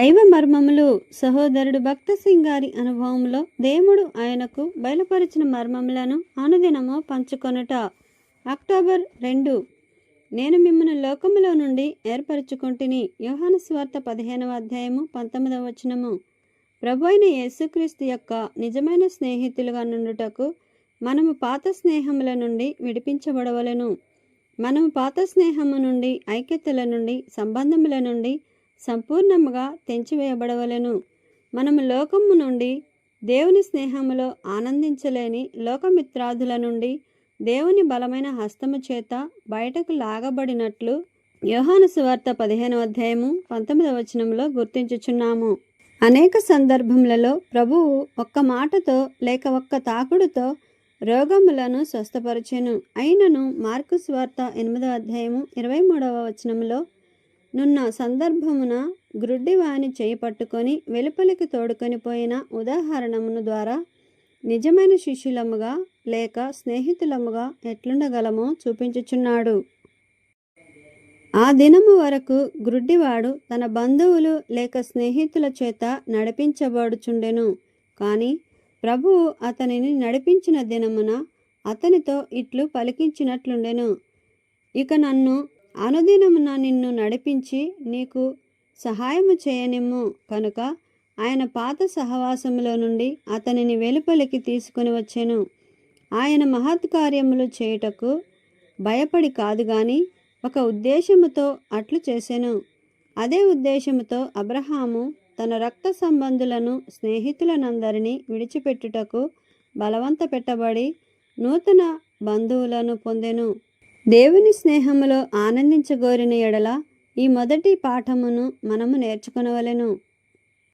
దైవ మర్మములు. సహోదరుడు భక్త సింగ్ గారి అనుభవంలో దేవుడు ఆయనకు బయలుపరిచిన మర్మములను అనుదినము పంచుకొనుట. అక్టోబర్ 2. నేను మిమ్మల్ని లోకములో నుండి ఏర్పరచుకొంటిని. యోహాను సువార్త 15వ అధ్యాయము 19వ వచనము. ప్రభు అయిన యేసుక్రీస్తు యొక్క నిజమైన స్నేహితులుగా నుండుటకు మనము పాత స్నేహముల నుండి విడిపించబడవలెను. మనము పాత స్నేహము నుండి, ఐక్యతల నుండి, సంబంధముల నుండి సంపూర్ణముగా తెంచివేయబడవలెను. మనము లోకము నుండి, దేవుని స్నేహములో ఆనందించలేని లోకమిత్రాదుల నుండి దేవుని బలమైన హస్తము చేత బయటకు లాగబడినట్లు యోహాను సువార్త 15వ అధ్యాయము 19వ వచనంలో గుర్తించుచున్నాము. అనేక సందర్భములలో ప్రభువు ఒక్క మాటతో లేక ఒక్క తాకుడుతో రోగములను స్వస్థపరచెను. అయినను మార్కు సువార్త 8వ అధ్యాయము 23వ వచనములో నున్న సందర్భమున గ్రుడ్డివాని చేయి పట్టుకొని వెలుపలికి తోడుకొని పోయిన ఉదాహరణమును ద్వారా నిజమైన శిష్యులముగా లేక స్నేహితులముగా ఎట్లుండగలమో చూపించుచున్నాడు. ఆ దినము వరకు గ్రుడ్డివాడు తన బంధువులు లేక స్నేహితుల చేత నడిపించబడుచుండెను. కానీ ప్రభువు అతనిని నడిపించిన దినమున అతనితో ఇట్లు పలికించినట్లుండెను, ఇక నన్ను అనుదినమున నిన్ను నడిపించి నీకు సహాయము చేయనిమ్ము. కనుక ఆయన పాత సహవాసములో నుండి అతనిని వెలుపలికి తీసుకుని వచ్చెను. ఆయన మహత్కార్యములు చేయుటకు భయపడి కాదు గాని ఒక ఉద్దేశముతో అట్లు చేసెను. అదే ఉద్దేశముతో అబ్రహాము తన రక్త సంబంధులను స్నేహితులనందరినీ విడిచిపెట్టుటకు బలవంత పెట్టబడి నూతన బంధువులను పొందెను. దేవుని స్నేహములో ఆనందించగోరిన ఎడల ఈ మొదటి పాఠమును మనము నేర్చుకొనవలెను.